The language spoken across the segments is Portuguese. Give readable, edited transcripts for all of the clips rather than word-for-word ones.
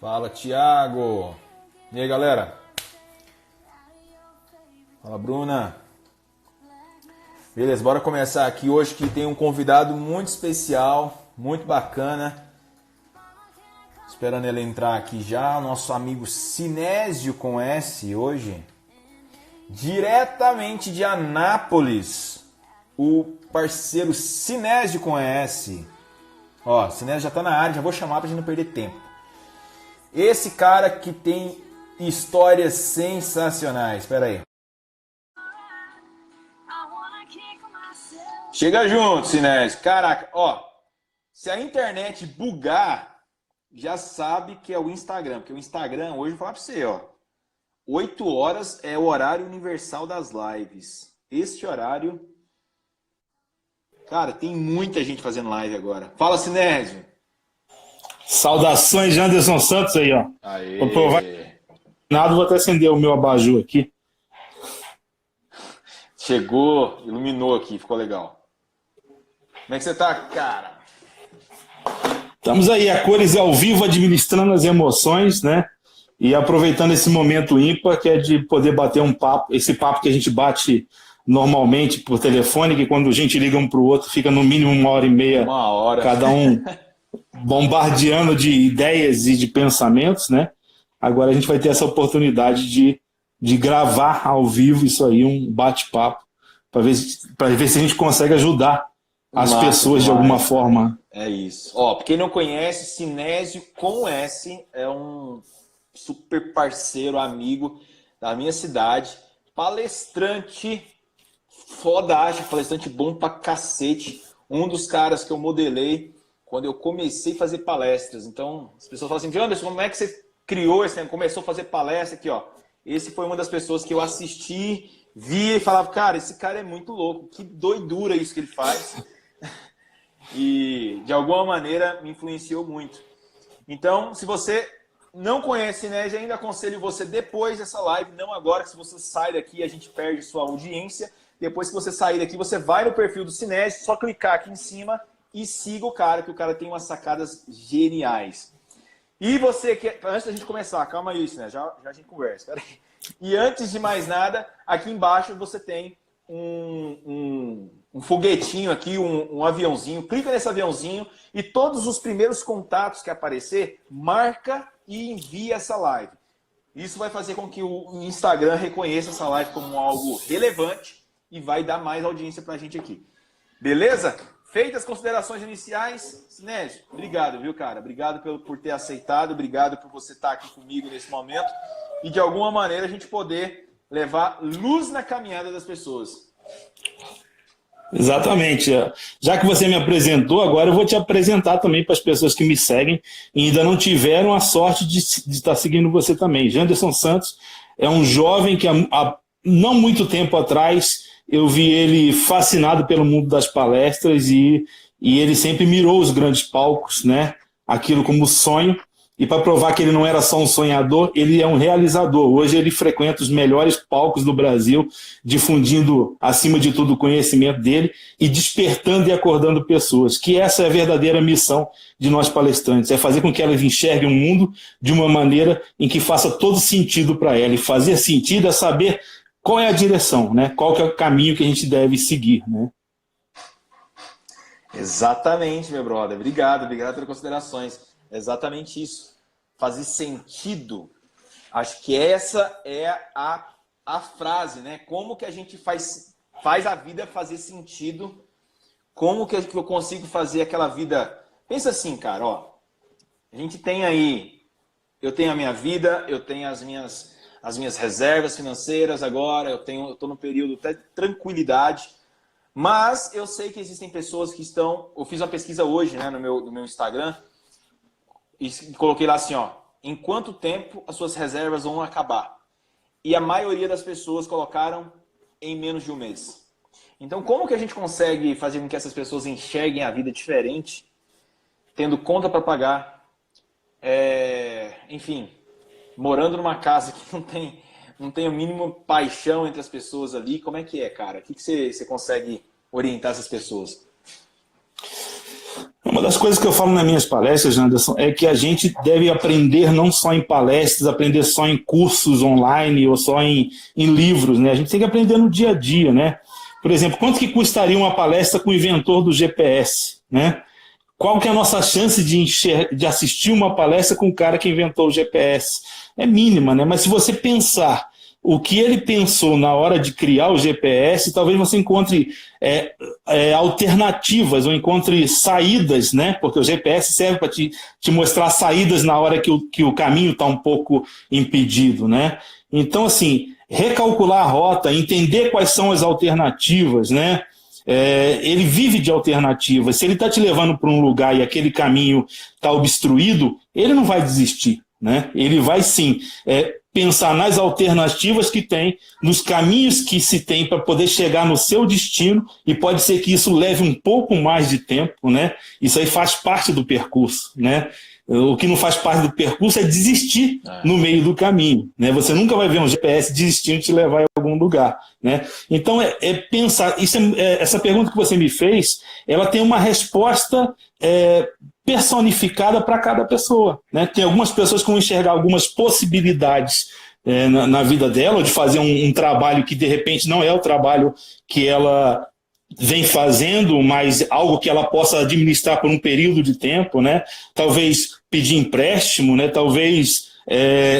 Fala, Thiago. E aí, galera? Fala, Bruna. Beleza, bora começar aqui hoje que tem um convidado muito especial, muito bacana. Esperando ele entrar aqui já, nosso amigo Sinésio com S hoje. Diretamente de Anápolis, o parceiro Sinésio com S. Ó, Sinésio já tá na área, já vou chamar pra gente não perder tempo. Esse cara que tem histórias sensacionais. Espera aí. Chega junto, Sinésio. Caraca, ó, se a internet bugar, já sabe que é o Instagram, porque o Instagram, hoje eu vou falar pra você, ó, 8 horas é o horário universal das lives. Este horário, cara, tem muita gente fazendo live agora. Fala, Sinésio. Saudações de Anderson Santos aí, ó. Aê. Vou provar nada, vou até acender o meu abajur aqui. Chegou, iluminou aqui, ficou legal. Como é que você tá, cara? Estamos aí, a cores ao vivo, administrando as emoções, né? E aproveitando esse momento ímpar, que é de poder bater um papo, esse papo que a gente bate normalmente por telefone, que quando a gente liga um para o outro, fica no mínimo 1h30, Uma hora. cada um bombardeando de ideias e de pensamentos, né? Agora a gente vai ter essa oportunidade de gravar ao vivo isso aí, um bate-papo, para ver se a gente consegue ajudar as pessoas de alguma forma. É isso. Ó, pra quem não conhece, Sinésio com S é um super parceiro, amigo da minha cidade, palestrante fodástico, palestrante bom pra cacete, um dos caras que eu modelei quando eu comecei a fazer palestras. Então, as pessoas falam assim, Anderson, como é que você criou esse tempo? Começou a fazer palestra aqui, ó. Esse foi uma das pessoas que eu assisti, via e falava, cara, esse cara é muito louco, que doidura isso que ele faz. E, de alguma maneira, me influenciou muito. Então, se você não conhece Sinésio, ainda aconselho você depois dessa live, não agora, que se você sai daqui, a gente perde sua audiência. Depois que você sair daqui, você vai no perfil do Sinésio, só clicar aqui em cima e siga o cara, que o cara tem umas sacadas geniais. E você, antes da gente começar, calma aí, Sinésio, já a gente conversa. Pera aí. E antes de mais nada, aqui embaixo você tem um foguetinho aqui, um aviãozinho. Clica nesse aviãozinho e todos os primeiros contatos que aparecer, marca e envia essa live. Isso vai fazer com que o Instagram reconheça essa live como algo relevante e vai dar mais audiência pra gente aqui. Beleza? Feitas as considerações iniciais, Sinésio, obrigado, viu, cara? Obrigado por ter aceitado, obrigado por você estar aqui comigo nesse momento e de alguma maneira a gente poder levar luz na caminhada das pessoas. Exatamente. Já que você me apresentou, agora eu vou te apresentar também para as pessoas que me seguem e ainda não tiveram a sorte de estar seguindo você também. Janderson Santos é um jovem que há não muito tempo atrás eu vi ele fascinado pelo mundo das palestras e ele sempre mirou os grandes palcos, né? Aquilo como sonho. E para provar que ele não era só um sonhador, ele é um realizador. Hoje ele frequenta os melhores palcos do Brasil, difundindo, acima de tudo, o conhecimento dele e despertando e acordando pessoas. Que essa é a verdadeira missão de nós palestrantes, é fazer com que elas enxerguem o mundo de uma maneira em que faça todo sentido para ela. E fazer sentido é saber qual é a direção, né? Qual que é o caminho que a gente deve seguir, né? Exatamente, meu brother. Obrigado pelas considerações. Exatamente isso. Fazer sentido. Acho que essa é a frase, né? Como que a gente faz a vida fazer sentido? Como que eu consigo fazer aquela vida... Pensa assim, cara, ó. A gente tem aí... Eu tenho a minha vida, eu tenho as minhas reservas financeiras agora, eu estou no período de tranquilidade, mas eu sei que existem pessoas que estão... Eu fiz uma pesquisa hoje, né, no meu Instagram, e coloquei lá assim, ó, em quanto tempo as suas reservas vão acabar? E a maioria das pessoas colocaram em menos de um mês. Então, como que a gente consegue fazer com que essas pessoas enxerguem a vida diferente, tendo conta para pagar, enfim, morando numa casa que não tem o mínimo paixão entre as pessoas ali? Como é que é, cara? O que você consegue orientar essas pessoas? Uma das coisas que eu falo nas minhas palestras, Anderson, é que a gente deve aprender não só em palestras, aprender só em cursos online ou só em livros, né? A gente tem que aprender no dia a dia, né? Por exemplo, quanto que custaria uma palestra com o inventor do GPS, né? Qual que é a nossa chance de assistir uma palestra com o cara que inventou o GPS? É mínima, né? Mas se você pensar o que ele pensou na hora de criar o GPS, talvez você encontre alternativas ou encontre saídas, né? Porque o GPS serve para te mostrar saídas na hora que o caminho está um pouco impedido, né? Então, assim, recalcular a rota, entender quais são as alternativas, né? Ele vive de alternativas. Se ele está te levando para um lugar e aquele caminho está obstruído, ele não vai desistir, né? Ele vai sim pensar nas alternativas que tem, nos caminhos que se tem para poder chegar no seu destino, e pode ser que isso leve um pouco mais de tempo, né? Isso aí faz parte do percurso, né? O que não faz parte do percurso é desistir no meio do caminho, né? Você nunca vai ver um GPS desistindo de te levar a algum lugar, né? Então pensar, essa pergunta que você me fez, ela tem uma resposta personificada para cada pessoa, né? Tem algumas pessoas que vão enxergar algumas possibilidades na vida dela, de fazer um trabalho que de repente não é o trabalho que ela vem fazendo, mas algo que ela possa administrar por um período de tempo, né? Talvez pedir empréstimo, né? Talvez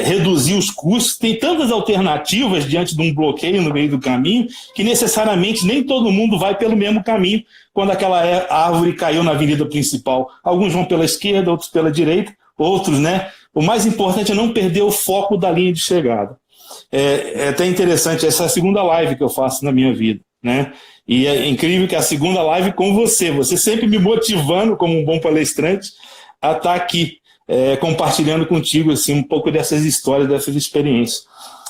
reduzir os custos. Tem tantas alternativas diante de um bloqueio no meio do caminho que necessariamente nem todo mundo vai pelo mesmo caminho quando aquela árvore caiu na avenida principal. Alguns vão pela esquerda, outros pela direita, outros, né? O mais importante é não perder o foco da linha de chegada. É até interessante, essa é a segunda live que eu faço na minha vida, né? E é incrível que a segunda live com você sempre me motivando como um bom palestrante a estar aqui compartilhando contigo assim, um pouco dessas histórias, dessas experiências.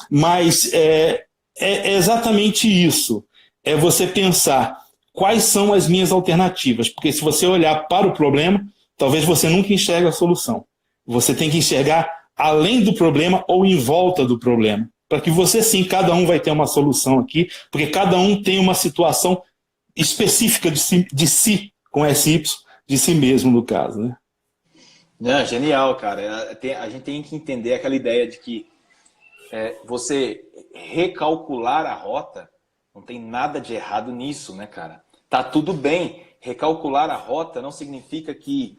Mas é exatamente isso, é você pensar quais são as minhas alternativas, porque se você olhar para o problema, talvez você nunca enxergue a solução. Você tem que enxergar além do problema ou em volta do problema, para que você sim, cada um vai ter uma solução aqui, porque cada um tem uma situação específica de si com SY, de si mesmo no caso, né? Não, genial, cara. A gente tem que entender aquela ideia de que você recalcular a rota, não tem nada de errado nisso, né, cara? Tá tudo bem. Recalcular a rota não significa que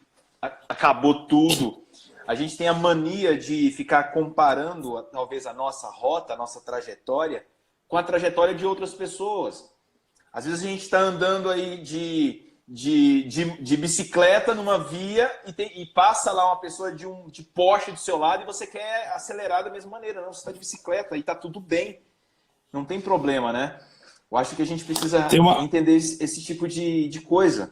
acabou tudo. A gente tem a mania de ficar comparando, talvez, a nossa rota, a nossa trajetória, com a trajetória de outras pessoas. Às vezes a gente está andando aí de bicicleta numa via e passa lá uma pessoa de Porsche do seu lado e você quer acelerar da mesma maneira. Não, você está de bicicleta e está tudo bem. Não tem problema, né? Eu acho que a gente precisa entender esse tipo de coisa.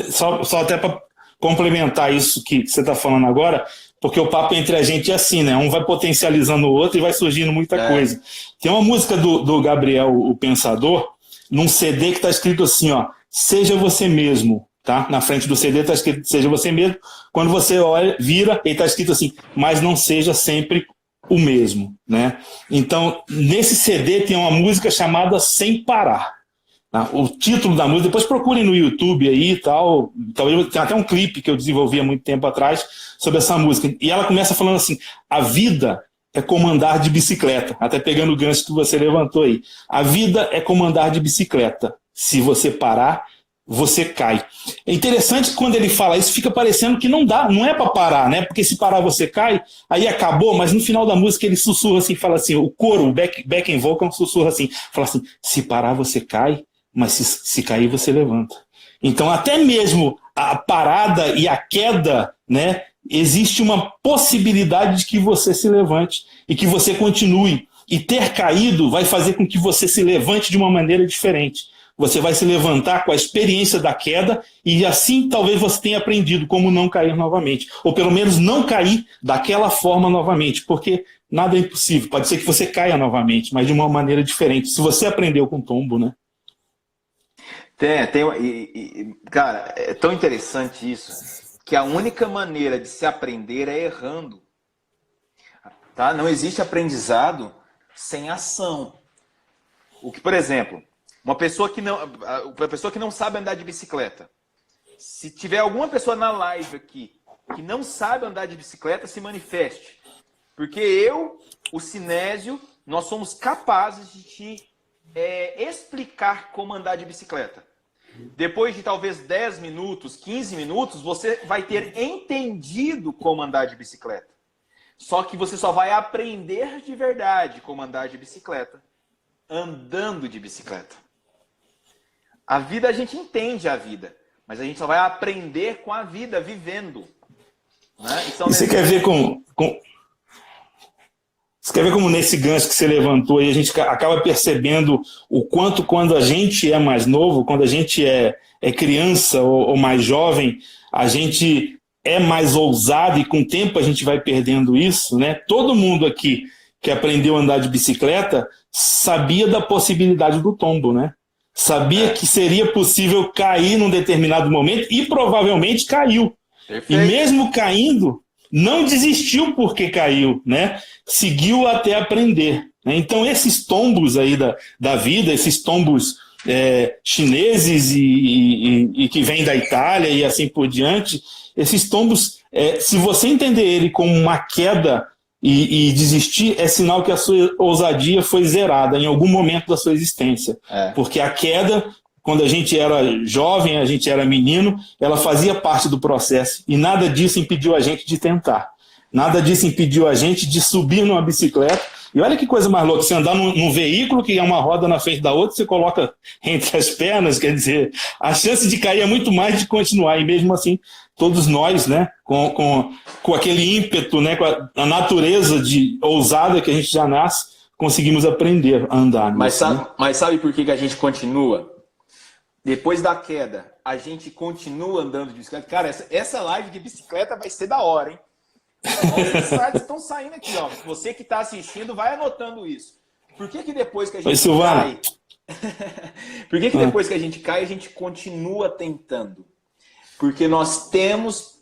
Só até para complementar isso que você está falando agora, porque o papo entre a gente é assim, né? Um vai potencializando o outro e vai surgindo muita coisa. Tem uma música do Gabriel, o Pensador, num CD que está escrito assim, ó, seja você mesmo, tá? Na frente do CD está escrito seja você mesmo. Quando você olha, vira, ele está escrito assim, mas não seja sempre o mesmo, né? Então, nesse CD tem uma música chamada Sem Parar. O título da música, depois procurem no YouTube aí e tal, talvez tem até um clipe que eu desenvolvi há muito tempo atrás sobre essa música, e ela começa falando assim, a vida é como andar de bicicleta, até pegando o gancho que você levantou aí, a vida é como andar de bicicleta, se você parar, você cai. É interessante que quando ele fala isso, fica parecendo que não dá, não é para parar, né? Porque se parar você cai, aí acabou, mas no final da música ele sussurra assim, fala assim, o coro, o back and vocal sussurra assim, fala assim, se parar você cai, mas se cair você levanta. Então até mesmo a parada e a queda, né, existe uma possibilidade de que você se levante e que você continue. E ter caído vai fazer com que você se levante de uma maneira diferente. Você vai se levantar com a experiência da queda e assim talvez você tenha aprendido como não cair novamente. Ou pelo menos não cair daquela forma novamente, porque nada é impossível. Pode ser que você caia novamente, mas de uma maneira diferente. Se você aprendeu com tombo, né? Cara, é tão interessante isso, que a única maneira de se aprender é errando. Tá? Não existe aprendizado sem ação. O que, por exemplo, uma pessoa que não sabe andar de bicicleta, Se tiver alguma pessoa na live aqui que não sabe andar de bicicleta, se manifeste. Porque eu, o Sinésio, nós somos capazes de te explicar como andar de bicicleta. Depois de talvez 10 minutos, 15 minutos, você vai ter entendido como andar de bicicleta. Só que você só vai aprender de verdade como andar de bicicleta andando de bicicleta. A vida, a gente entende a vida, mas a gente só vai aprender com a vida, vivendo. Né? E você quer ver Você quer ver como nesse gancho que você levantou aí, a gente acaba percebendo o quanto quando a gente é mais novo, quando a gente é criança ou mais jovem, a gente é mais ousado e com o tempo a gente vai perdendo isso, né? Todo mundo aqui que aprendeu a andar de bicicleta sabia da possibilidade do tombo, né? Sabia que seria possível cair num determinado momento e provavelmente caiu. Perfeito. E mesmo caindo, não desistiu porque caiu, né? Seguiu até aprender. Né? Então, esses tombos aí da vida, esses tombos chineses e que vêm da Itália e assim por diante, esses tombos, se você entender ele como uma queda e desistir, é sinal que a sua ousadia foi zerada em algum momento da sua existência. Porque a queda, quando a gente era jovem, a gente era menino, ela fazia parte do processo. E nada disso impediu a gente de tentar. Nada disso impediu a gente de subir numa bicicleta. E olha que coisa mais louca, você andar num veículo que é uma roda na frente da outra, você coloca entre as pernas, quer dizer, a chance de cair é muito mais de continuar. E mesmo assim, todos nós, né, com aquele ímpeto, né, com a natureza de ousada que a gente já nasce, conseguimos aprender a andar. Mas sabe por que a gente continua? Depois da queda, a gente continua andando de bicicleta. Cara, essa live de bicicleta vai ser da hora, hein? Os insights estão saindo aqui, ó. Você que está assistindo, vai anotando isso. Por que depois que a gente cai... Por que depois que a gente cai, a gente continua tentando? Porque nós temos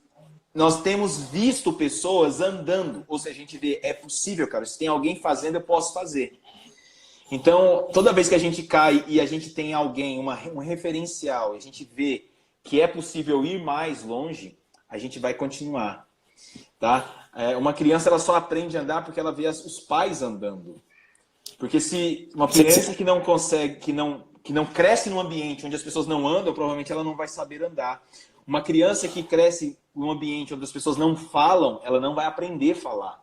visto pessoas andando. Ou seja, a gente vê, é possível, cara. Se tem alguém fazendo, eu posso fazer. Então, toda vez que a gente cai e a gente tem alguém, um referencial, a gente vê que é possível ir mais longe, a gente vai continuar. Tá? Uma criança ela só aprende a andar porque ela vê os pais andando. Porque se uma criança que não consegue, que não cresce num ambiente onde as pessoas não andam, provavelmente ela não vai saber andar. Uma criança que cresce num ambiente onde as pessoas não falam, ela não vai aprender a falar.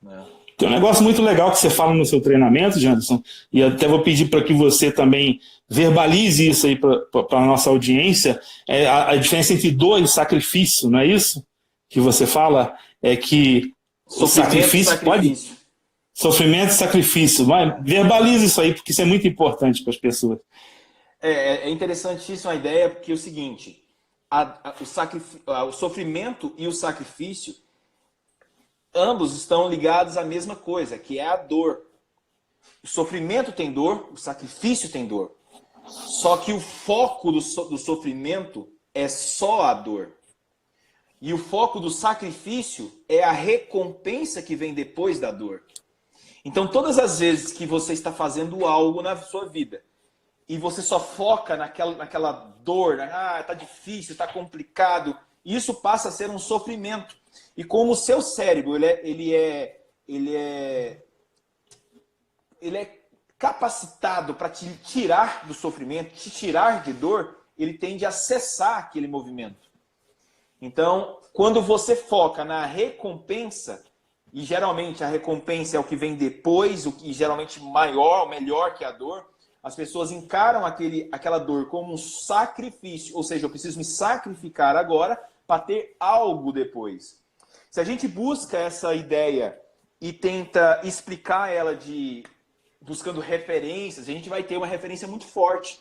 Né? Tem um negócio muito legal que você fala no seu treinamento, Janderson, e até vou pedir para que você também verbalize isso aí para a nossa audiência, a diferença entre dor e sacrifício, não é isso? Que você fala, é que o sacrifício pode... Sofrimento e sacrifício. Vai, verbalize isso aí, porque isso é muito importante para as pessoas. É interessantíssima a ideia, porque é o seguinte, o sofrimento e o sacrifício, ambos estão ligados à mesma coisa, que é a dor. O sofrimento tem dor, o sacrifício tem dor. Só que o foco do sofrimento é só a dor. E o foco do sacrifício é a recompensa que vem depois da dor. Então, todas as vezes que você está fazendo algo na sua vida e você só foca naquela dor, tá difícil, tá complicado, isso passa a ser um sofrimento. E como o seu cérebro ele é capacitado para te tirar do sofrimento, te tirar de dor, ele tende a cessar aquele movimento. Então, quando você foca na recompensa, e geralmente a recompensa é o que vem depois, o que geralmente maior, melhor que a dor, as pessoas encaram aquela dor como um sacrifício, ou seja, eu preciso me sacrificar agora para ter algo depois. Se a gente busca essa ideia e tenta explicar ela buscando referências, a gente vai ter uma referência muito forte,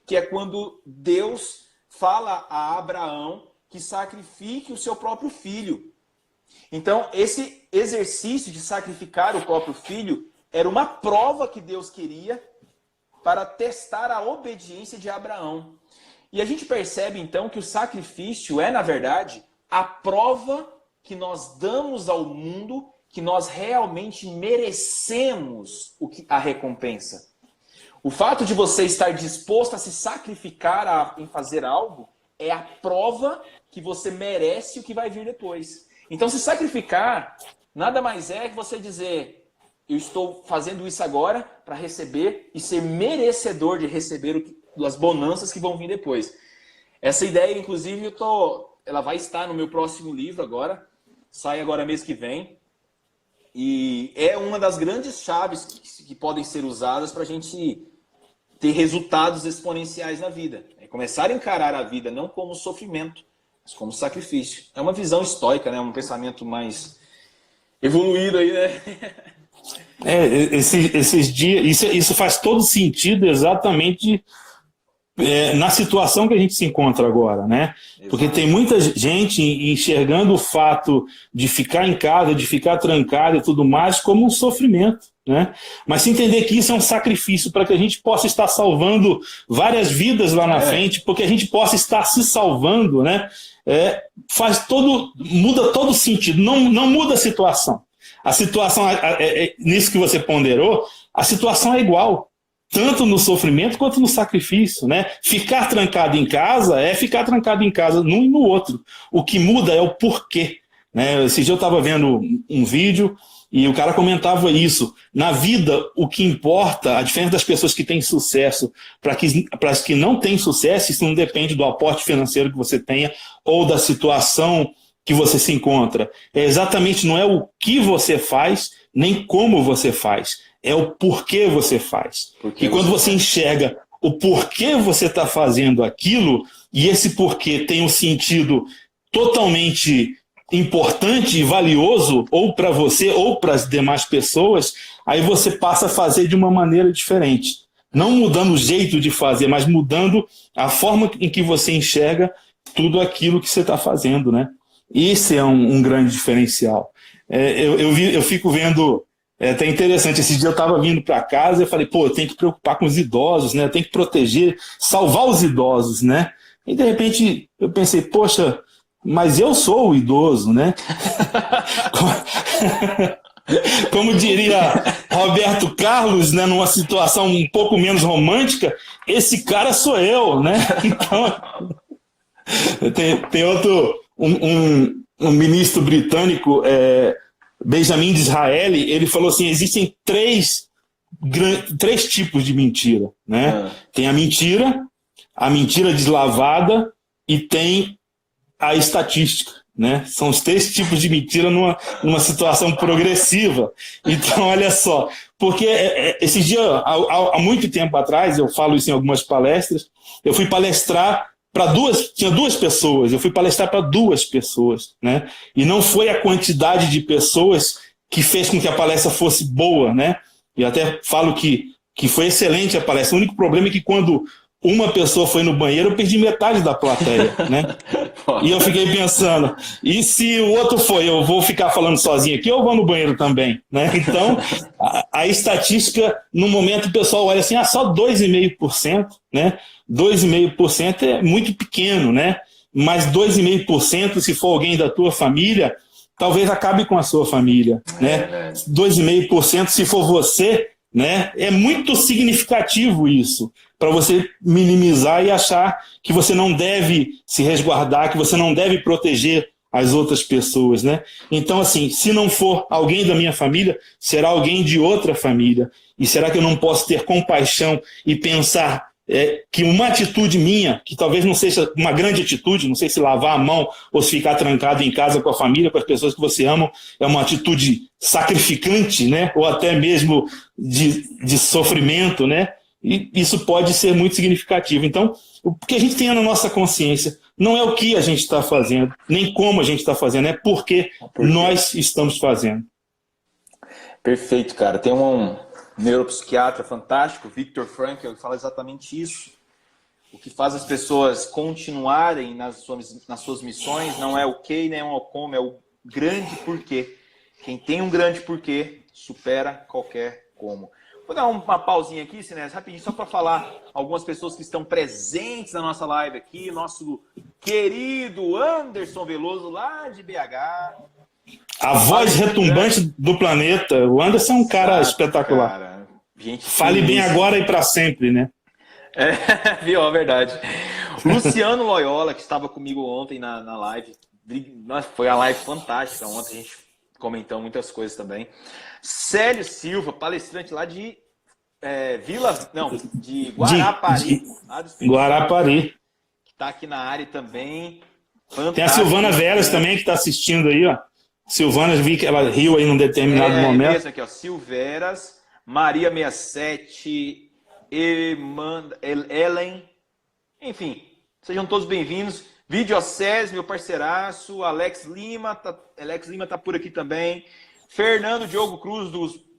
que é quando Deus fala a Abraão que sacrifique o seu próprio filho. Então, esse exercício de sacrificar o próprio filho era uma prova que Deus queria para testar a obediência de Abraão. E a gente percebe, então, que o sacrifício é, na verdade, a prova que nós damos ao mundo que nós realmente merecemos a recompensa. O fato de você estar disposto a se sacrificar em fazer algo é a prova que você merece o que vai vir depois. Então, se sacrificar nada mais é que você dizer: eu estou fazendo isso agora para receber e ser merecedor de receber as bonanças que vão vir depois. Essa ideia, inclusive, ela vai estar no meu próximo livro agora, sai agora mês que vem, e é uma das grandes chaves que podem ser usadas para a gente ter resultados exponenciais na vida. É começar a encarar a vida não como sofrimento, mas como sacrifício. É uma visão estoica, né? Um pensamento mais evoluído aí, né? Esses dias, isso faz todo sentido exatamente na situação que a gente se encontra agora, né? Porque tem muita gente enxergando o fato de ficar em casa, de ficar trancado e tudo mais como um sofrimento, né? Mas se entender que isso é um sacrifício para que a gente possa estar salvando várias vidas lá na frente, porque a gente possa estar se salvando, né? Muda todo o sentido, não muda a situação. A situação, nisso que você ponderou, a situação é igual, tanto no sofrimento quanto no sacrifício, né? Ficar trancado em casa é ficar trancado em casa num e no outro. O que muda é o porquê, né? Esse dia eu estava vendo um vídeo e o cara comentava isso. Na vida, o que importa, a diferença das pessoas que têm sucesso para as que não têm sucesso, isso não depende do aporte financeiro que você tenha ou da situação que você se encontra. Exatamente, não é o que você faz, nem como você faz. É o porquê você faz. E quando você enxerga o porquê você está fazendo aquilo, e esse porquê tem um sentido totalmente importante e valioso, ou para você, ou para as demais pessoas, aí você passa a fazer de uma maneira diferente. Não mudando o jeito de fazer, mas mudando a forma em que você enxerga tudo aquilo que você está fazendo, né? Esse é um grande diferencial. Eu fico vendo, é até interessante, esse dia eu estava vindo para casa e eu falei, eu tenho que preocupar com os idosos, né? Eu tenho que proteger, salvar os idosos, né? E de repente eu pensei, poxa, mas eu sou o idoso, né? Como diria Roberto Carlos, né, numa situação um pouco menos romântica, esse cara sou eu, né? Então, tem outro... Um ministro britânico, Benjamin Disraeli, ele falou assim, existem três tipos de mentira, né? Tem a mentira deslavada e tem a estatística, né? São os três tipos de mentira numa situação progressiva. Então, olha só, porque esse dia, há muito tempo atrás, eu falo isso em algumas palestras, eu fui palestrar tinha duas pessoas, eu fui palestrar para duas pessoas, né? E não foi a quantidade de pessoas que fez com que a palestra fosse boa, né? E até falo que foi excelente a palestra. O único problema é que quando uma pessoa foi no banheiro, eu perdi metade da plateia, né? E eu fiquei pensando, e se o outro foi, eu vou ficar falando sozinho aqui ou eu vou no banheiro também, né? Então, a estatística, no momento o pessoal olha assim, só 2,5%, né? 2,5% é muito pequeno, né? Mas 2,5%, se for alguém da tua família, talvez acabe com a sua família, né? 2,5% se for você, né? É muito significativo isso, para você minimizar e achar que você não deve se resguardar, que você não deve proteger as outras pessoas, né? Então, assim, se não for alguém da minha família, será alguém de outra família. E será que eu não posso ter compaixão e pensar que uma atitude minha, que talvez não seja uma grande atitude, não sei se lavar a mão ou se ficar trancado em casa com a família, com as pessoas que você ama, é uma atitude sacrificante, né? Ou até mesmo de sofrimento, né? E isso pode ser muito significativo. Então, o que a gente tem na nossa consciência não é o que a gente está fazendo, nem como a gente está fazendo, é porque nós estamos fazendo. Perfeito, cara. Tem um neuropsiquiatra fantástico, Viktor Frankl, que fala exatamente isso. O que faz as pessoas continuarem nas suas missões não é o que nem o como, é o grande porquê. Quem tem um grande porquê supera qualquer como. Vou dar uma pausinha aqui, Sinésio, rapidinho, só para falar algumas pessoas que estão presentes na nossa live aqui. Nosso querido Anderson Veloso, lá de BH. A voz retumbante do planeta. O Anderson é um cara espetacular. Cara. Gente, fale bem agora e para sempre, né? Viu? É verdade. Luciano Loyola, que estava comigo ontem na live. Nossa, foi a live fantástica. Ontem a gente comentou muitas coisas também. Célio Silva, palestrante lá de de Guarapari. Guarapari. Que está aqui na área também. Fantástico. Tem a Silvana Veras também que está assistindo aí, ó. Silvana, vi que ela riu aí num determinado momento. Essa aqui, ó. Silveras, Maria 67, Ellen. Enfim, sejam todos bem-vindos. Videocés, meu parceiraço. Alex Lima tá por aqui também. Fernando Diogo Cruz,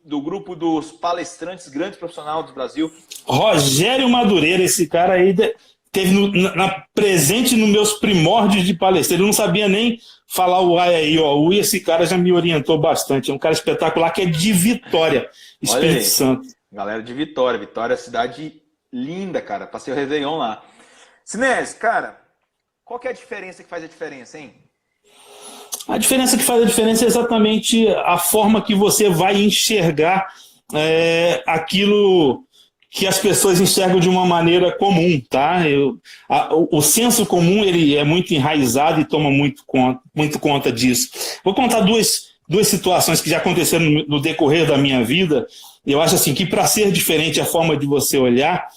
do grupo dos palestrantes grandes profissionais do Brasil. Rogério Madureira, esse cara aí teve presente nos meus primórdios de palestra. Ele não sabia nem falar o ai aí, ó. O esse cara já me orientou bastante. É um cara espetacular que é de Vitória, Espírito Santo. Galera de Vitória. Vitória é cidade linda, cara. Passei o Réveillon lá. Sinésio, cara, qual que é a diferença que faz a diferença, hein? A diferença que faz a diferença é exatamente a forma que você vai enxergar aquilo que as pessoas enxergam de uma maneira comum, tá? O senso comum ele é muito enraizado e toma muito conta disso. Vou contar duas situações que já aconteceram no decorrer da minha vida. Eu acho assim que para ser diferente a forma de você olhar,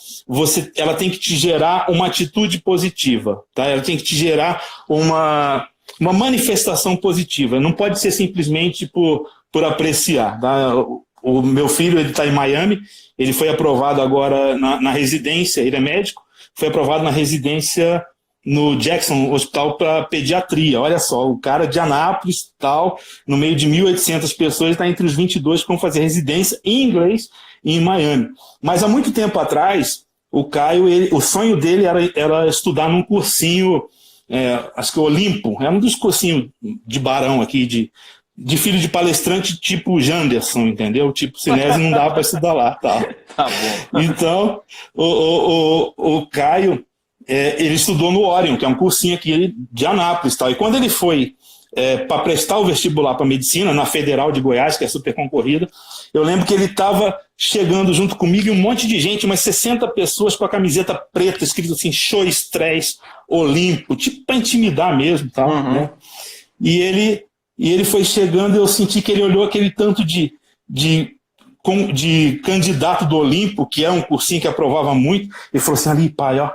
ela tem que te gerar uma atitude positiva, tá? Ela tem que te gerar uma manifestação positiva. Não pode ser simplesmente por apreciar, tá? O meu filho está em Miami, ele foi aprovado agora na residência, ele é médico, foi aprovado na residência no Jackson Hospital para Pediatria. Olha só, o cara de Anápolis, tal, no meio de 1.800 pessoas, está entre os 22 que vão fazer residência em inglês em Miami. Mas há muito tempo atrás, o Caio, o sonho dele era estudar num cursinho, acho que o Olimpo, é um dos cursinhos de barão aqui, de filho de palestrante tipo Janderson, entendeu? Tipo Sinésio não dá para estudar lá. Tá bom. Então, o Caio, ele estudou no Orion, que é um cursinho aqui de Anápolis. Tal. E quando ele foi para prestar o vestibular para medicina, na Federal de Goiás, que é super concorrida, eu lembro que ele estava chegando junto comigo e um monte de gente, umas 60 pessoas com a camiseta preta, escrito assim, Show Estresse, Olimpo, tipo para intimidar mesmo. Tal, né? E ele foi chegando e eu senti que ele olhou aquele tanto de candidato do Olimpo, que é um cursinho que aprovava muito, e falou assim, ali, pai, ó,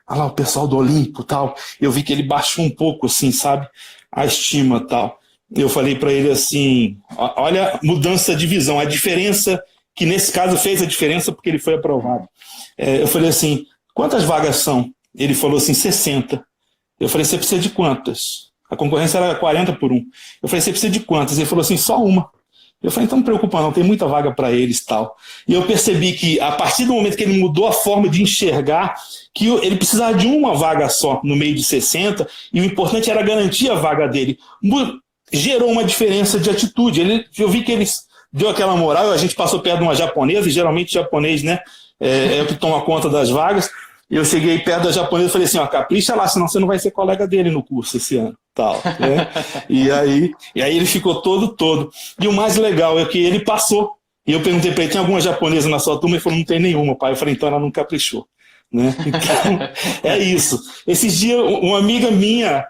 olha lá o pessoal do Olimpo, tal. Eu vi que ele baixou um pouco, assim, sabe, a estima, tal. Eu falei para ele assim, olha a mudança de visão, a diferença, que nesse caso fez a diferença porque ele foi aprovado. Eu falei assim, quantas vagas são? Ele falou assim, 60. Eu falei, você precisa de quantas? A concorrência era 40 por 1. Eu falei, você precisa de quantas? Ele falou assim, só uma. Eu falei, então não preocupa não, tem muita vaga para eles e tal. E eu percebi que a partir do momento que ele mudou a forma de enxergar, que ele precisava de uma vaga só no meio de 60, e o importante era garantir a vaga dele. Gerou uma diferença de atitude. Eu vi que ele deu aquela moral, a gente passou perto de uma japonesa, e geralmente japonês, né, é o que toma conta das vagas. Eu cheguei perto da japonesa e falei assim, ó, capricha lá, senão você não vai ser colega dele no curso esse ano. Tal, né? e aí ele ficou todo. E o mais legal é que ele passou. E eu perguntei para ele, tem alguma japonesa na sua turma? Ele falou, não tem nenhuma, pai. Eu falei, então ela não caprichou. Né? Então, é isso. Esses dias, uma amiga minha,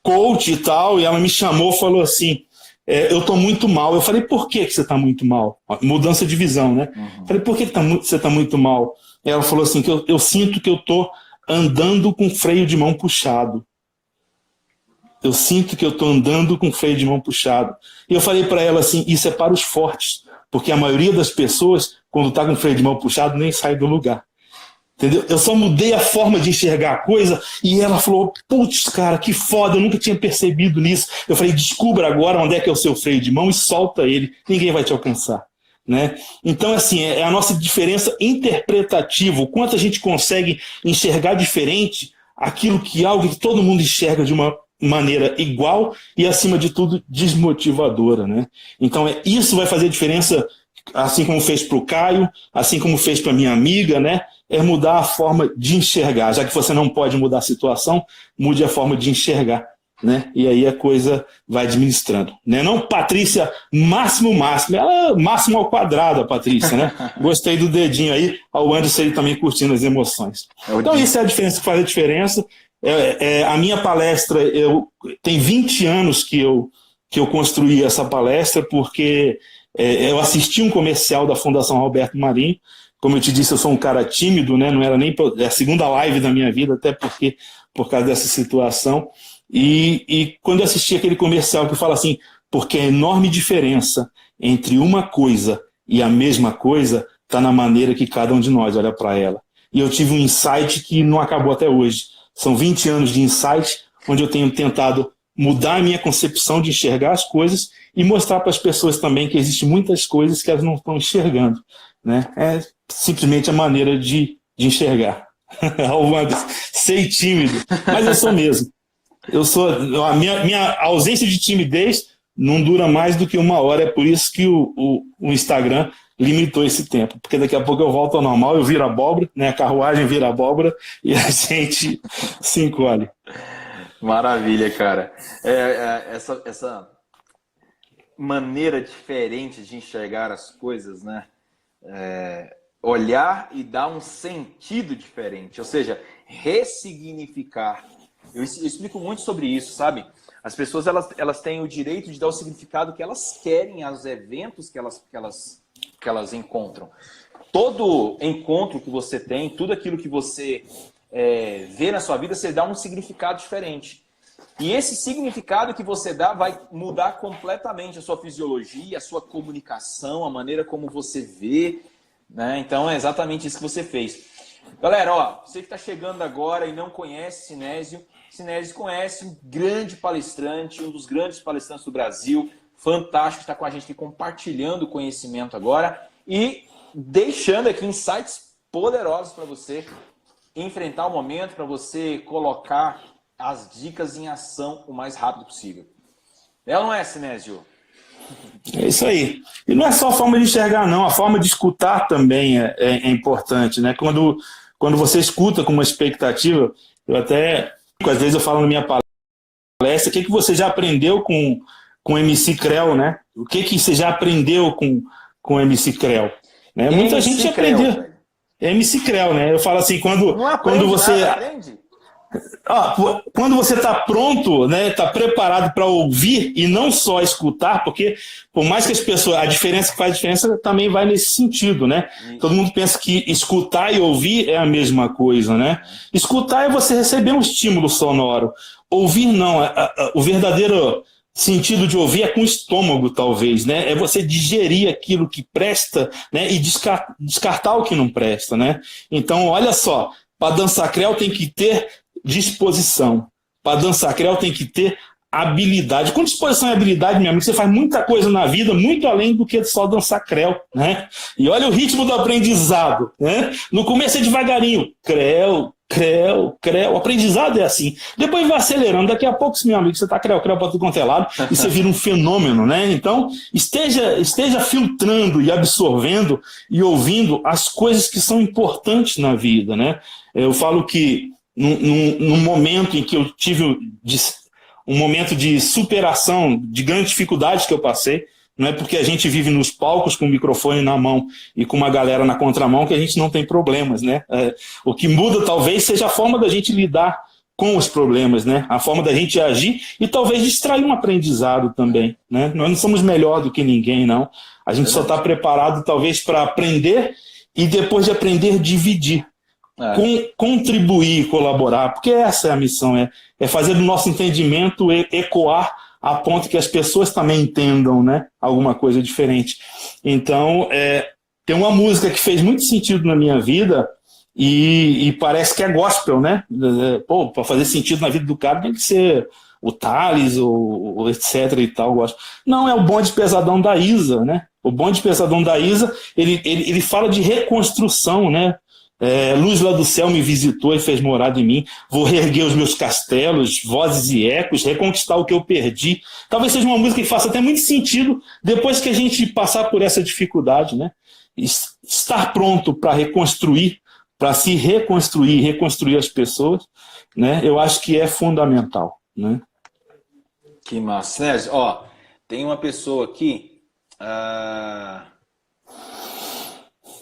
coach e tal, e ela me chamou e falou assim, eu tô muito mal. Eu falei, por que você tá muito mal? Mudança de visão, né? Eu falei, por que você tá muito mal? Ela falou assim, que eu sinto que eu tô andando com freio de mão puxado. Eu sinto que eu estou andando com freio de mão puxado. E eu falei para ela assim, isso é para os fortes, porque a maioria das pessoas, quando está com freio de mão puxado, nem sai do lugar. Entendeu? Eu só mudei a forma de enxergar a coisa e ela falou, putz, cara, que foda, eu nunca tinha percebido nisso. Eu falei, descubra agora onde é que é o seu freio de mão e solta ele, ninguém vai te alcançar. Né? Então, assim, é a nossa diferença interpretativa, o quanto a gente consegue enxergar diferente aquilo que algo que todo mundo enxerga de uma maneira igual e, acima de tudo, desmotivadora. Né? Então, isso vai fazer diferença, assim como fez para o Caio, assim como fez para minha amiga, né? É mudar a forma de enxergar. Já que você não pode mudar a situação, mude a forma de enxergar. né? E aí a coisa vai administrando, né? Não, Patrícia, máximo, ela máximo ao quadrado, a Patrícia, né? Gostei do dedinho aí, ao Anderson aí também curtindo as emoções. Então isso é a diferença que faz a diferença. A minha palestra, tem 20 anos que eu construí essa palestra, porque eu assisti um comercial da Fundação Roberto Marinho. Como eu te disse, eu sou um cara tímido, né? Não era nem a segunda live da minha vida, até porque por causa dessa situação. E quando eu assisti aquele comercial que fala assim, porque a enorme diferença entre uma coisa e a mesma coisa está na maneira que cada um de nós olha para ela. E eu tive um insight que não acabou até hoje. São 20 anos de insight, onde eu tenho tentado mudar a minha concepção de enxergar as coisas e mostrar para as pessoas também que existem muitas coisas que elas não estão enxergando, né? É simplesmente a maneira de enxergar. Sei tímido, mas eu sou mesmo. A minha ausência de timidez não dura mais do que 1 hora, é por isso que o Instagram limitou esse tempo, porque daqui a pouco eu volto ao normal, eu viro abóbora, né? A carruagem vira abóbora e a gente se encolhe. Maravilha, cara. Essa maneira diferente de enxergar as coisas, né? Olhar e dar um sentido diferente, ou seja, ressignificar. Eu explico muito sobre isso, sabe? As pessoas elas têm o direito de dar o significado que elas querem aos eventos que elas encontram. Todo encontro que você tem, tudo aquilo que você vê na sua vida, você dá um significado diferente. E esse significado que você dá vai mudar completamente a sua fisiologia, a sua comunicação, a maneira como você vê, né? Então é exatamente isso que você fez. Galera, ó, você que está chegando agora e não conhece Sinésio, Sinésio conhece um grande palestrante, um dos grandes palestrantes do Brasil, fantástico, está com a gente aqui compartilhando o conhecimento agora e deixando aqui insights poderosos para você enfrentar o momento, para você colocar as dicas em ação o mais rápido possível. É ou não é, Sinésio? É isso aí. E não é só a forma de enxergar, não. A forma de escutar também é importante, né? Quando você escuta com uma expectativa, às vezes eu falo na minha palestra, o que você já aprendeu com o MC Creu, né? O que você já aprendeu com o MC Creu? Né? Muita gente aprendeu. MC Creu, né? Eu falo assim, quando você... Nada, aprende? Quando você está pronto, né, está preparado para ouvir e não só escutar, porque por mais que as pessoas, a diferença que faz diferença também vai nesse sentido, né? Isso. Todo mundo pensa que escutar e ouvir é a mesma coisa, né? Escutar é você receber um estímulo sonoro. Ouvir não, o verdadeiro sentido de ouvir é com o estômago, talvez, né? É você digerir aquilo que presta, né, e descartar o que não presta, né? Então, olha só, para dançar creu tem que ter disposição. Para dançar creu tem que ter habilidade. Com disposição e habilidade, meu amigo, você faz muita coisa na vida, muito além do que só dançar creu, né? E olha o ritmo do aprendizado, né? No começo é devagarinho, creu, o aprendizado é assim. Depois vai acelerando, daqui a pouco, meu amigo, você está creu para tudo quanto é lado e você vira um fenômeno, né? Então, esteja filtrando e absorvendo e ouvindo as coisas que são importantes na vida, né? Eu falo que num momento em que eu tive um momento de superação de grandes dificuldades que eu passei, não é porque a gente vive nos palcos com o microfone na mão e com uma galera na contramão que a gente não tem problemas, né? O que muda talvez seja a forma da gente lidar com os problemas, né? A forma da gente agir e talvez extrair um aprendizado também, né? Nós não somos melhor do que ninguém, não. A gente só está preparado talvez para aprender e depois de aprender, dividir. Contribuir, colaborar, porque essa é a missão, é fazer do nosso entendimento ecoar a ponto que as pessoas também entendam, né, alguma coisa diferente. Então, tem uma música que fez muito sentido na minha vida e parece que é gospel, né? Para fazer sentido na vida do cara tem que ser o Thales, ou etc e tal. Gospel. Não, é o Bonde Pesadão da Isa, né? O Bonde Pesadão da Isa, ele fala de reconstrução, né? Luz lá do céu me visitou e fez morada em mim. Vou reerguer os meus castelos, vozes e ecos, reconquistar o que eu perdi. Talvez seja uma música que faça até muito sentido depois que a gente passar por essa dificuldade, né? Estar pronto para reconstruir, para se reconstruir as pessoas, né? Eu acho que é fundamental, né? Que massa. Né? Ó, tem uma pessoa aqui, a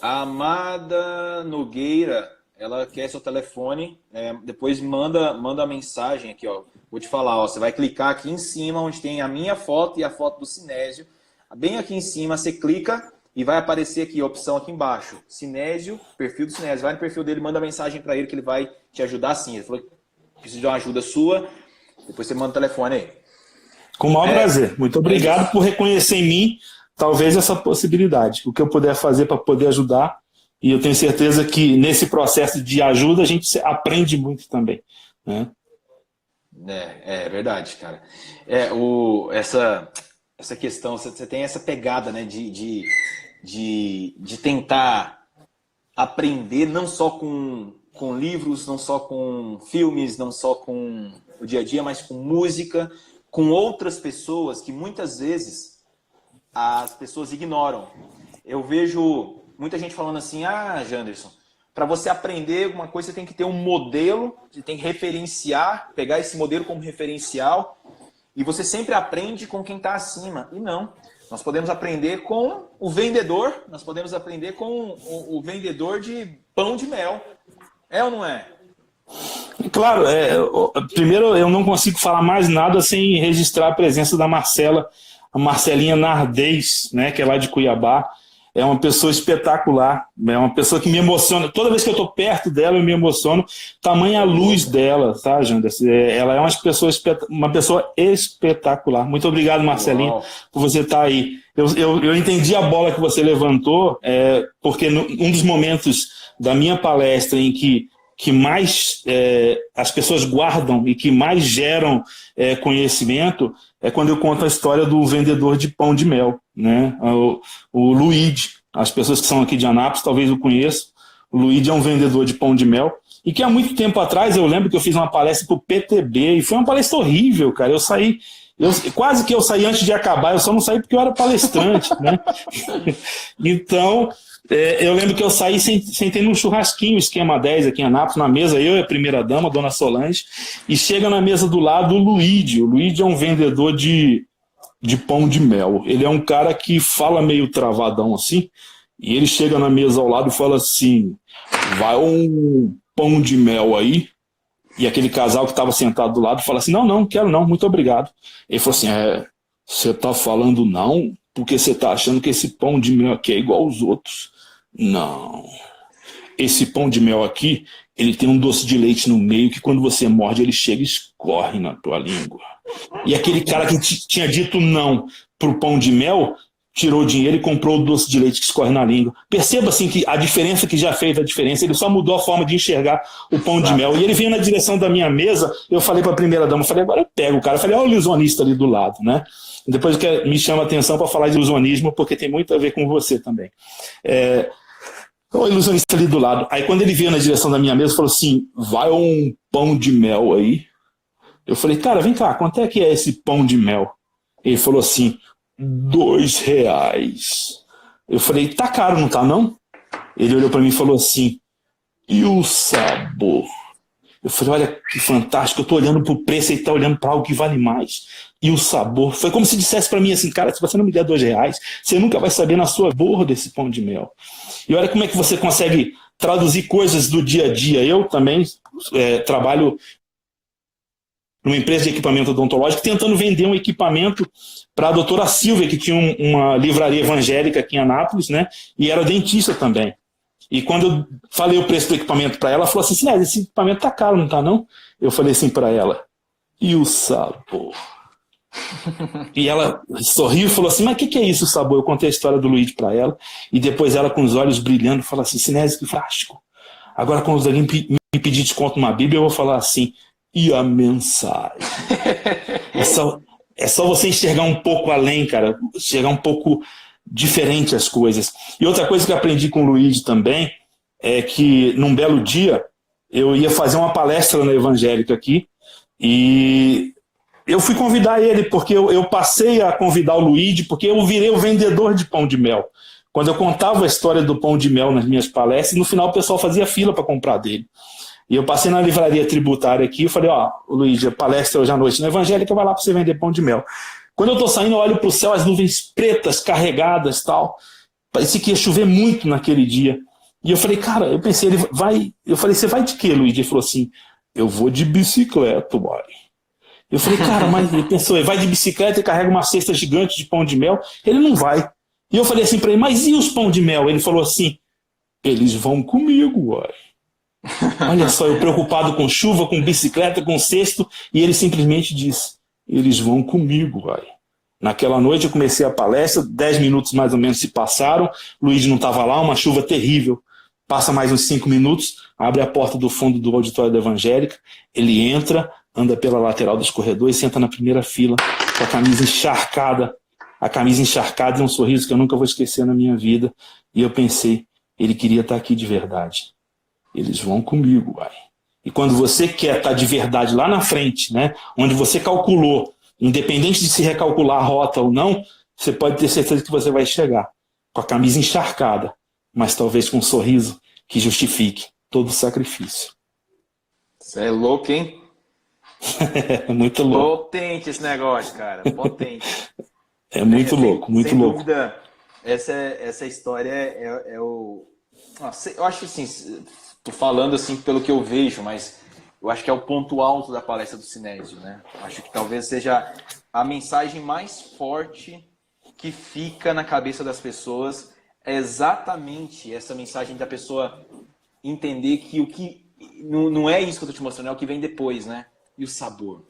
Amada Nogueira, ela quer seu telefone, depois manda a mensagem aqui, ó. Vou te falar, ó, você vai clicar aqui em cima, onde tem a minha foto e a foto do Sinésio. Bem aqui em cima, você clica e vai aparecer aqui a opção aqui embaixo. Sinésio, perfil do Sinésio. Vai no perfil dele, manda mensagem para ele que ele vai te ajudar sim. Ele falou que precisa de uma ajuda sua, depois você manda o telefone aí. Com o maior prazer. Muito obrigado por reconhecer em mim, talvez, essa possibilidade. O que eu puder fazer para poder ajudar. E eu tenho certeza que nesse processo de ajuda a gente aprende muito também. Né? É verdade, cara. Essa questão, você tem essa pegada, né, de tentar aprender não só com livros, não só com filmes, não só com o dia a dia, mas com música, com outras pessoas que muitas vezes as pessoas ignoram. Eu vejo muita gente falando assim, Janderson, para você aprender alguma coisa, você tem que ter um modelo, você tem que referenciar, pegar esse modelo como referencial, e você sempre aprende com quem está acima. E não. Nós podemos aprender com o vendedor, nós podemos aprender com o vendedor de pão de mel. É ou não é? Claro, primeiro eu não consigo falar mais nada sem registrar a presença da Marcela, a Marcelinha Nardez, né, que é lá de Cuiabá. É uma pessoa espetacular, é uma pessoa que me emociona. Toda vez que eu estou perto dela, eu me emociono. Tamanha a luz dela, tá, Janderson? Ela é uma pessoa espetacular. Muito obrigado, Marcelinha, por você estar aí. Eu entendi a bola que você levantou, porque um dos momentos da minha palestra em que mais as pessoas guardam e que mais geram conhecimento é quando eu conto a história do vendedor de pão de mel, né? O Luigi. As pessoas que são aqui de Anápolis talvez o conheçam. O Luigi é um vendedor de pão de mel e que há muito tempo atrás eu lembro que eu fiz uma palestra para o PTB e foi uma palestra horrível, cara. Quase que eu saí antes de acabar, eu só não saí porque eu era palestrante, né? Então, eu lembro que eu saí sentei num churrasquinho, esquema 10 aqui em Anápolis, na mesa, eu e a primeira-dama, a dona Solange, e chega na mesa do lado o Luigi. O Luigi é um vendedor de pão de mel. Ele é um cara que fala meio travadão assim, e ele chega na mesa ao lado e fala assim, vai um pão de mel aí? E aquele casal que estava sentado do lado fala assim, não, quero não, muito obrigado. Ele falou assim, você está falando não, porque você está achando que esse pão de mel aqui é igual aos outros. Não. Esse pão de mel aqui, ele tem um doce de leite no meio que quando você morde, ele chega e escorre na tua língua. E aquele cara que tinha dito não pro pão de mel, tirou o dinheiro e comprou o doce de leite que escorre na língua. Perceba assim que a diferença que já fez a diferença, ele só mudou a forma de enxergar o pão de mel. E ele veio na direção da minha mesa, eu falei para a primeira-dama, agora eu pego o cara. Eu falei, olha o ilusionista ali do lado, né? Depois me chama a atenção para falar de ilusionismo, porque tem muito a ver com você também. O ilusionista ali do lado. Aí quando ele veio na direção da minha mesa, falou assim, vai um pão de mel aí. Eu falei, cara, vem cá, quanto é que é esse pão de mel? Ele falou assim, R$2. Eu falei, tá caro, não tá não? Ele olhou para mim e falou assim, e o sabor? Eu falei, olha que fantástico, eu tô olhando pro preço e ele tá olhando para algo que vale mais. E o sabor? Foi como se dissesse para mim assim, cara, se você não me der R$2, você nunca vai saber na sua borra desse pão de mel. E olha como é que você consegue traduzir coisas do dia a dia. Eu também trabalho numa empresa de equipamento odontológico, tentando vender um equipamento para a doutora Silvia, que tinha uma livraria evangélica aqui em Anápolis, né? E era dentista também. E quando eu falei o preço do equipamento para ela, ela falou assim, esse equipamento tá caro, não tá não? Eu falei assim para ela, e o sabor? E ela sorriu e falou assim, mas o que é isso, o sabor? Eu contei a história do Luigi para ela, e depois ela com os olhos brilhando, falou assim, Sinésio, que frástico. Agora quando alguém me pedir desconto numa Bíblia, eu vou falar assim, e a mensagem? É só você enxergar um pouco além, cara, enxergar um pouco diferente as coisas. E outra coisa que eu aprendi com o Luigi também, é que num belo dia, eu ia fazer uma palestra na Evangélica aqui, e eu fui convidar ele, porque eu passei a convidar o Luigi, porque eu virei o vendedor de pão de mel. Quando eu contava a história do pão de mel nas minhas palestras, no final o pessoal fazia fila para comprar dele. E eu passei na livraria tributária aqui, eu falei, ó, Luigi, a palestra hoje à noite na Evangélica, vai lá para você vender pão de mel. Quando eu tô saindo, eu olho pro céu, as nuvens pretas, carregadas, tal. Parecia que ia chover muito naquele dia. E eu falei, cara, eu pensei, ele vai... Eu falei, você vai de quê, Luigi? Ele falou assim, eu vou de bicicleta, boy. Eu falei, cara, mas ele pensou, ele vai de bicicleta e carrega uma cesta gigante de pão de mel? Ele não vai. E eu falei assim para ele, mas e os pão de mel? Ele falou assim, eles vão comigo, boy. Olha só, eu preocupado com chuva, com bicicleta, com cesto, e ele simplesmente disse, eles vão comigo, vai. Naquela noite eu comecei a palestra, 10 minutos mais ou menos se passaram, Luiz não estava lá, uma chuva terrível. Passa mais uns 5 minutos, abre a porta do fundo do auditório da Evangélica, ele entra, anda pela lateral dos corredores, senta na primeira fila, com a camisa encharcada e um sorriso que eu nunca vou esquecer na minha vida. E eu pensei, ele queria estar aqui de verdade. Eles vão comigo, vai. E quando você quer estar de verdade lá na frente, né, onde você calculou, independente de se recalcular a rota ou não, você pode ter certeza que você vai chegar com a camisa encharcada, mas talvez com um sorriso que justifique todo o sacrifício. Você é louco, hein? É muito louco. Potente esse negócio, cara. Potente. É muito louco, muito sem louco. Dúvida, essa história é o... Nossa, eu acho que assim, tô falando assim pelo que eu vejo, mas eu acho que é o ponto alto da palestra do Sinésio, né? Acho que talvez seja a mensagem mais forte que fica na cabeça das pessoas, é exatamente essa mensagem da pessoa entender que o que não é isso que eu tô te mostrando, é o que vem depois, né? E o sabor.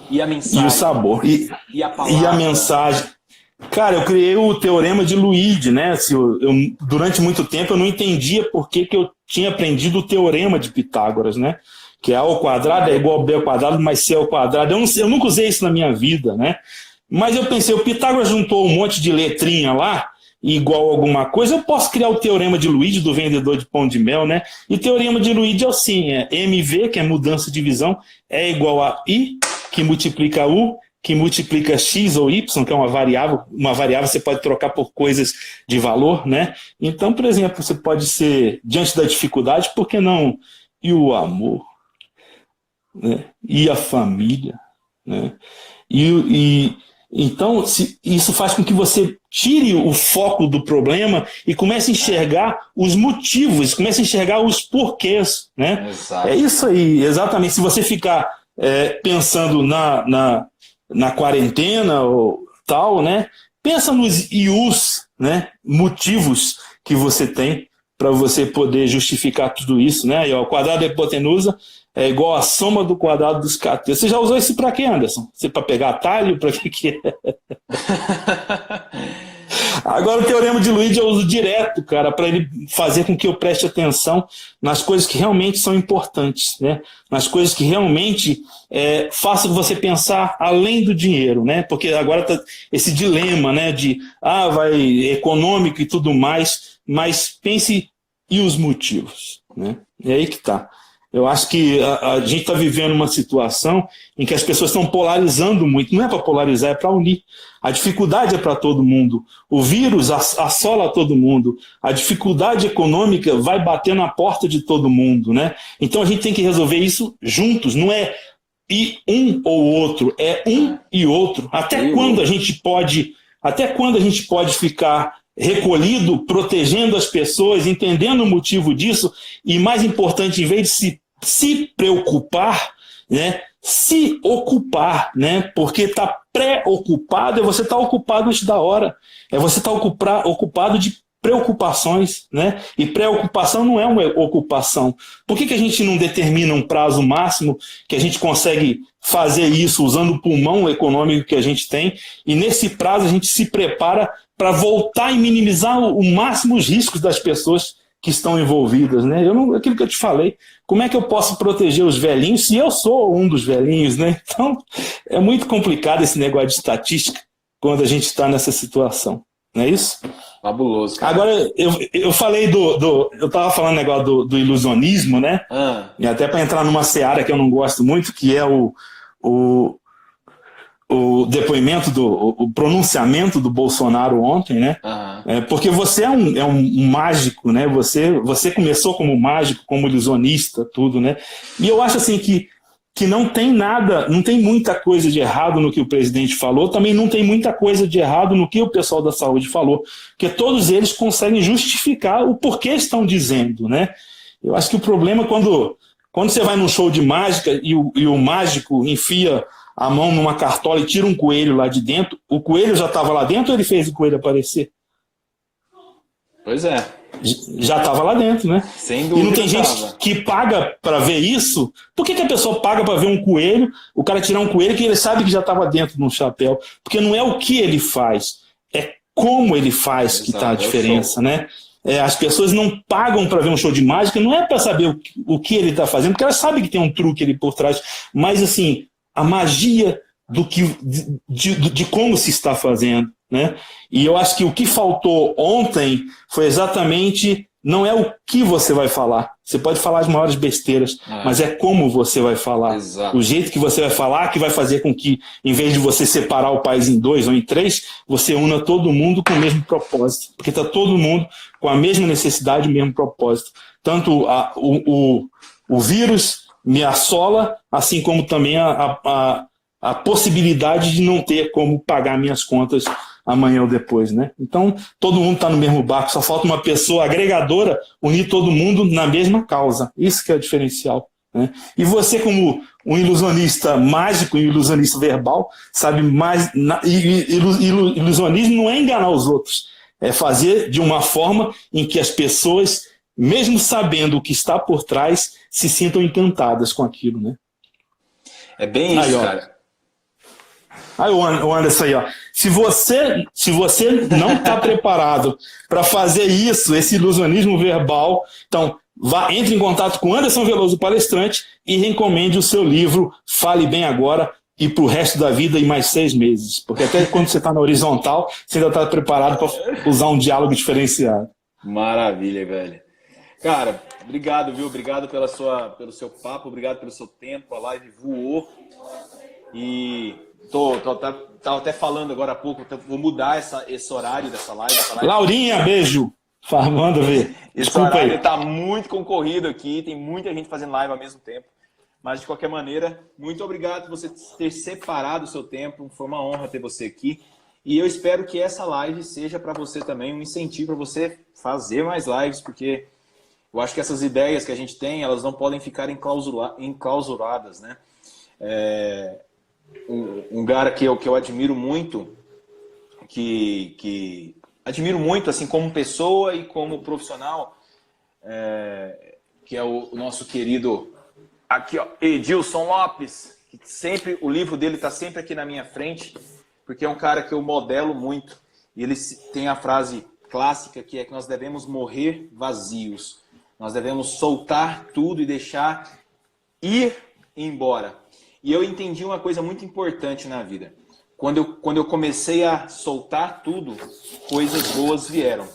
E a mensagem. E o sabor. E a palavra. E a mensagem. Cara, eu criei o teorema de Luíde, né? Durante muito tempo eu não entendia por que eu tinha aprendido o teorema de Pitágoras, né? Que A ao quadrado é igual a B ao quadrado, mais C ao quadrado. Eu nunca usei isso na minha vida, né? Mas eu pensei, o Pitágoras juntou um monte de letrinha lá, igual a alguma coisa, eu posso criar o teorema de Luíde, do vendedor de pão de mel, né? E o teorema de Luíde é assim, MV, que é mudança de visão, é igual a I, que multiplica U, que multiplica X ou Y, que é uma variável você pode trocar por coisas de valor, né? Então, por exemplo, você pode ser, diante da dificuldade, por que não? E o amor, né? E a família, né? Então, isso faz com que você tire o foco do problema e comece a enxergar os motivos, comece a enxergar os porquês, né? Exato. É isso aí, exatamente. Se você ficar pensando na quarentena ou tal, né? Pensa nos ius, né? Motivos que você tem para você poder justificar tudo isso, né? E, ó, o quadrado da hipotenusa é igual a soma do quadrado dos catetos. Você já usou isso para quê, Anderson? Você para pegar atalho? Para que é? Agora o teorema de Luíde eu uso direto, cara, para ele fazer com que eu preste atenção nas coisas que realmente são importantes, né? Nas coisas que realmente façam você pensar além do dinheiro, né? Porque agora tá esse dilema, né? De vai econômico e tudo mais, mas pense e os motivos, né? É aí que tá. Eu acho que a gente está vivendo uma situação em que as pessoas estão polarizando muito. Não é para polarizar, é para unir. A dificuldade é para todo mundo. O vírus assola todo mundo. A dificuldade econômica vai bater na porta de todo mundo, né? Então a gente tem que resolver isso juntos. Não é um ou outro, é um e outro. Até quando a gente pode ficar recolhido, protegendo as pessoas, entendendo o motivo disso, e mais importante, em vez de se preocupar, né, se ocupar, né, porque está pré-ocupado, você está ocupado antes da hora, você está ocupado de preocupações, né, e preocupação não é uma ocupação. Por que a gente não determina um prazo máximo que a gente consegue fazer isso usando o pulmão econômico que a gente tem, e nesse prazo a gente se prepara para voltar e minimizar o máximo os riscos das pessoas que estão envolvidas, né? Aquilo que eu te falei, como é que eu posso proteger os velhinhos se eu sou um dos velhinhos, né? Então, é muito complicado esse negócio de estatística quando a gente está nessa situação, não é isso? Fabuloso, cara. Agora, eu falei eu estava falando negócio do ilusionismo, né? E até para entrar numa seara que eu não gosto muito, que é o depoimento, o pronunciamento do Bolsonaro ontem, né? Porque você é um mágico, né? Você começou como mágico, como ilusionista, tudo, né? E eu acho assim que não tem nada, não tem muita coisa de errado no que o presidente falou, também não tem muita coisa de errado no que o pessoal da saúde falou, porque todos eles conseguem justificar o porquê estão dizendo, né? Eu acho que o problema é quando você vai num show de mágica e o mágico enfia a mão numa cartola e tira um coelho lá de dentro, o coelho já estava lá dentro ou ele fez o coelho aparecer? Pois é. Já estava lá dentro, né? Sem dúvida. E não tem gente que paga para ver isso? Por que a pessoa paga para ver um coelho, o cara tirar um coelho que ele sabe que já estava dentro de um chapéu? Porque não é o que ele faz, é como ele faz que está a diferença, né? As pessoas não pagam para ver um show de mágica, não é para saber o que ele está fazendo, porque elas sabem que tem um truque ali por trás, mas assim, a magia de como se está fazendo, né? E eu acho que o que faltou ontem foi exatamente, não é o que você vai falar. Você pode falar as maiores besteiras, mas é como você vai falar. Exato. O jeito que você vai falar que vai fazer com que, em vez de você separar o país em 2 ou em 3, você una todo mundo com o mesmo propósito. Porque está todo mundo com a mesma necessidade, o mesmo propósito. Tanto o vírus me assola, assim como também a possibilidade de não ter como pagar minhas contas amanhã ou depois, né? Então, todo mundo está no mesmo barco, só falta uma pessoa agregadora unir todo mundo na mesma causa. Isso que é o diferencial, né? E você, como um ilusionista mágico e ilusionista verbal, sabe mais... Ilusionismo não é enganar os outros, é fazer de uma forma em que as pessoas, mesmo sabendo o que está por trás, se sintam encantadas com aquilo, né? É bem isso, cara. Aí o Anderson aí, ó. Se você não está preparado para fazer isso, esse ilusionismo verbal, então entre em contato com Anderson Veloso, palestrante, e recomende o seu livro Fale Bem Agora e para o resto da vida e mais 6 meses. Porque até quando você está na horizontal, você ainda está preparado para usar um diálogo diferenciado. Maravilha, velho. Cara, obrigado, viu? Obrigado pelo seu papo, obrigado pelo seu tempo. A live voou. E tava até falando agora há pouco, vou mudar esse horário dessa live. Laurinha, beijo. Manda ver. Esse horário está muito concorrido aqui, tem muita gente fazendo live ao mesmo tempo. Mas, de qualquer maneira, muito obrigado por você ter separado o seu tempo. Foi uma honra ter você aqui. E eu espero que essa live seja para você também um incentivo para você fazer mais lives, porque eu acho que essas ideias que a gente tem, elas não podem ficar enclausuradas, né? Um cara que eu admiro muito, que admiro muito assim como pessoa e como profissional, que é o nosso querido aqui, ó, Edilson Lopes, que sempre o livro dele está sempre aqui na minha frente, porque é um cara que eu modelo muito, e ele tem a frase clássica que é que nós devemos morrer vazios, nós devemos soltar tudo e deixar ir embora. E eu entendi uma coisa muito importante na vida. Quando eu comecei a soltar tudo, coisas boas vieram.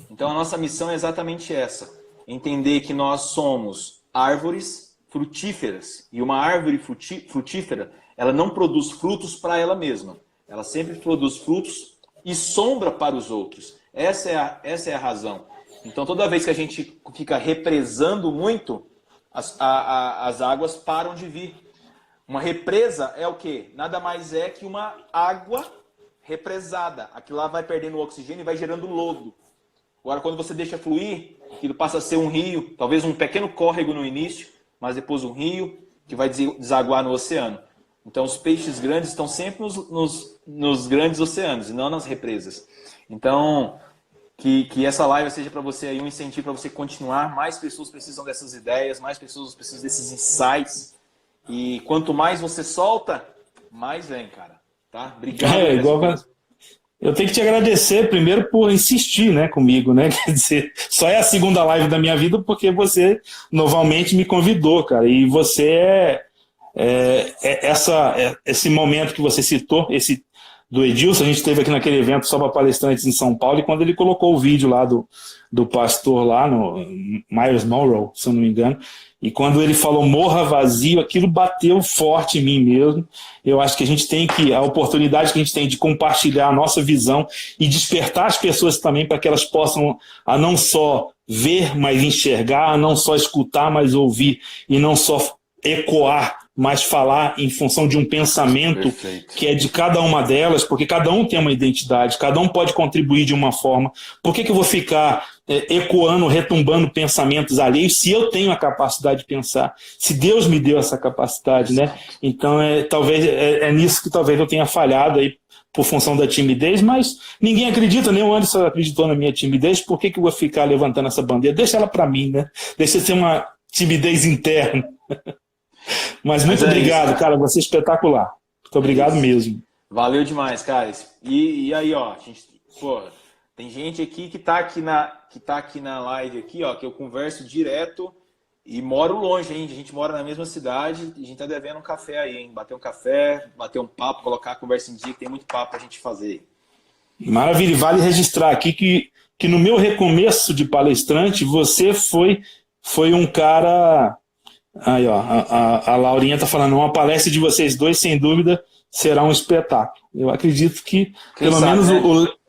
Então a nossa missão é exatamente essa. Entender que nós somos árvores frutíferas. E uma árvore frutífera, ela não produz frutos para ela mesma. Ela sempre produz frutos e sombra para os outros. Essa é a razão. Então toda vez que a gente fica represando muito, as águas param de vir. Uma represa é o quê? Nada mais é que uma água represada. Aquilo lá vai perdendo o oxigênio e vai gerando lodo. Agora, quando você deixa fluir, aquilo passa a ser um rio, talvez um pequeno córrego no início, mas depois um rio que vai desaguar no oceano. Então, os peixes grandes estão sempre nos grandes oceanos e não nas represas. Então, que essa live seja para você aí um incentivo para você continuar. Mais pessoas precisam dessas ideias, mais pessoas precisam desses insights. E quanto mais você solta, mais vem, cara. Tá? Obrigado. Eu tenho que te agradecer primeiro por insistir, né, comigo, né? Quer dizer, só é a segunda live da minha vida porque você novamente me convidou, cara. E você esse momento que você citou, esse do Edilson, a gente esteve aqui naquele evento só para palestrantes em São Paulo, e quando ele colocou o vídeo lá do pastor lá no Myers Monroe, se eu não me engano, e quando ele falou morra vazio, aquilo bateu forte em mim mesmo. Eu acho que a oportunidade que a gente tem de compartilhar a nossa visão e despertar as pessoas também para que elas possam a não só ver, mas enxergar, a não só escutar, mas ouvir, e não só ecoar, mas falar em função de um pensamento Perfeito. que é de cada uma delas, porque cada um tem uma identidade, cada um pode contribuir de uma forma. Por que eu vou ficar ecoando, retumbando pensamentos alheios se eu tenho a capacidade de pensar? Se Deus me deu essa capacidade, né? Então, talvez é nisso que talvez eu tenha falhado aí por função da timidez, mas ninguém acredita, nem o Anderson acreditou na minha timidez. Por que eu vou ficar levantando essa bandeira? Deixa ela para mim, né? Deixa ser uma timidez interna. Mas muito obrigado, cara. Você é espetacular. Muito obrigado mesmo. Valeu demais, cara. E aí, ó, pô, tem gente aqui que tá aqui na live aqui, ó, que eu converso direto e moro longe, hein? A gente mora na mesma cidade e a gente tá devendo um café aí, hein? Bater um café, bater um papo, colocar a conversa em dia, que tem muito papo pra gente fazer. Maravilha. E vale registrar aqui que no meu recomeço de palestrante, você foi um cara... Aí, ó, a Laurinha está falando, uma palestra de vocês dois, sem dúvida, será um espetáculo. Eu acredito que, pelo menos, né?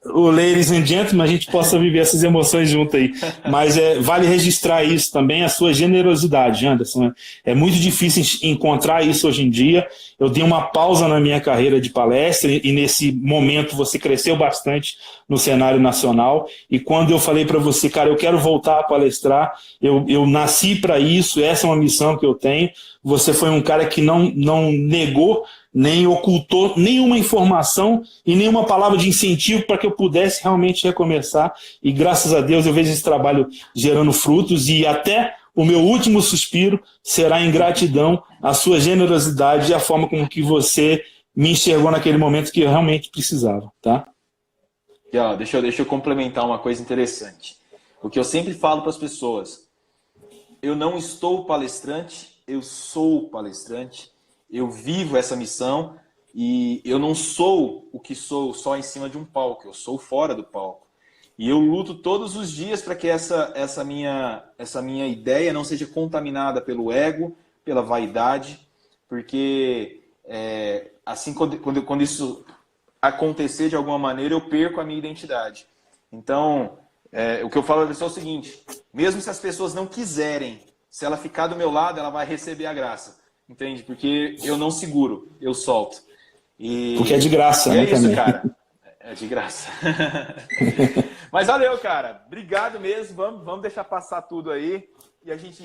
o Ladies and Gentlemen, a gente possa viver essas emoções junto aí. Mas vale registrar isso também, a sua generosidade, Anderson. É muito difícil encontrar isso hoje em dia. Eu dei uma pausa na minha carreira de palestra e nesse momento você cresceu bastante no cenário nacional. E quando eu falei para você, cara, eu quero voltar a palestrar, eu nasci para isso, essa é uma missão que eu tenho. Você foi um cara que não negou, nem ocultou nenhuma informação e nenhuma palavra de incentivo para que eu pudesse realmente recomeçar. E graças a Deus eu vejo esse trabalho gerando frutos, e até o meu último suspiro será em gratidão à sua generosidade e à forma como que você me enxergou naquele momento que eu realmente precisava, tá? E, ó, deixa eu complementar uma coisa interessante. O que eu sempre falo para as pessoas: eu não estou palestrante, eu sou palestrante. Eu vivo essa missão e eu não sou o que sou só em cima de um palco, eu sou fora do palco. E eu luto todos os dias para que essa minha ideia não seja contaminada pelo ego, pela vaidade, porque assim, quando isso acontecer de alguma maneira, eu perco a minha identidade. Então, o que eu falo é o seguinte: mesmo se as pessoas não quiserem, se ela ficar do meu lado, ela vai receber a graça. Entende? Porque eu não seguro, eu solto. Porque é de graça, né? É isso, também. cara. É de graça. Mas valeu, cara. Obrigado mesmo. Vamos deixar passar tudo aí. E a gente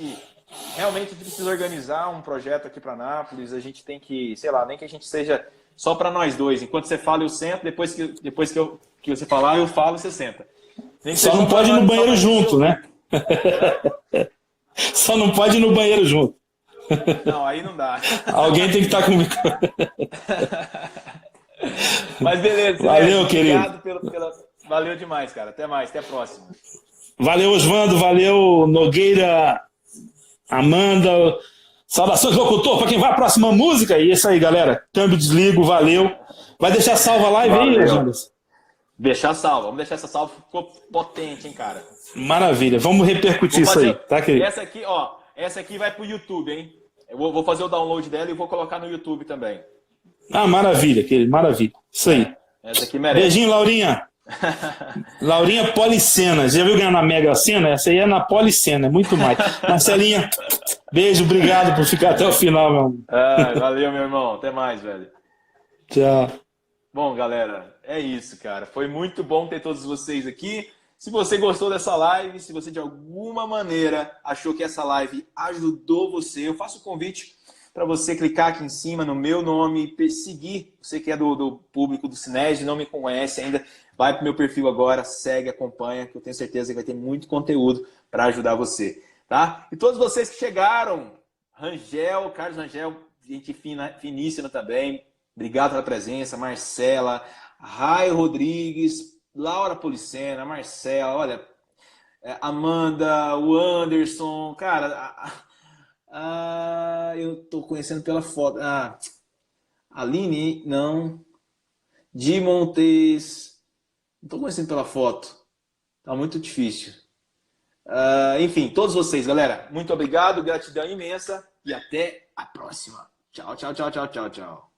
precisa organizar um projeto aqui para Nápoles. A gente tem que, sei lá, nem que a gente seja só para nós dois. Enquanto você fala, eu sento. Depois que você falar, eu falo e você senta. Só não pode ir no banheiro junto, né? Só não pode ir no banheiro junto. Não, aí não dá. Alguém tem que estar comigo. Mas beleza. Valeu, querido. Valeu demais, cara. Até mais. Até a próxima. Valeu, Oswando. Valeu, Nogueira, Amanda. Saudações, locutor. Para quem vai a próxima música. E é isso aí, galera. Câmbio, desligo. Valeu. Vai deixar salva a live aí, Anderson? Deixar salva. Vamos deixar essa salva. Ficou potente, hein, cara. Maravilha. Vamos repercutir isso aí. Tá, querido? Essa aqui vai pro YouTube, hein? Eu vou fazer o download dela e vou colocar no YouTube também. Ah, maravilha, querido, maravilha. Isso aí. Essa aqui merece. Beijinho, Laurinha. Laurinha Policena. Já viu ganhar na Mega Sena? Essa aí é na Policena, é muito mais. Marcelinha, beijo, obrigado por ficar até o final, meu amor. Valeu, meu irmão. Até mais, velho. Tchau. Bom, galera, é isso, cara. Foi muito bom ter todos vocês aqui. Se você gostou dessa live, se você de alguma maneira achou que essa live ajudou você, eu faço o convite para você clicar aqui em cima no meu nome, seguir. Você que é do público do Cinésio e não me conhece ainda, vai para o meu perfil agora, segue, acompanha, que eu tenho certeza que vai ter muito conteúdo para ajudar você, tá? E todos vocês que chegaram, Rangel, Carlos Rangel, gente finíssima também, obrigado pela presença, Marcela, Rai Rodrigues, Laura Policena, Marcela, olha, Amanda, o Anderson, cara, eu tô conhecendo pela foto. Aline, não. Di Montes. Não estou conhecendo pela foto. Tá muito difícil. Enfim, todos vocês, galera, muito obrigado, gratidão imensa e até a próxima. Tchau, tchau, tchau, tchau, tchau, tchau.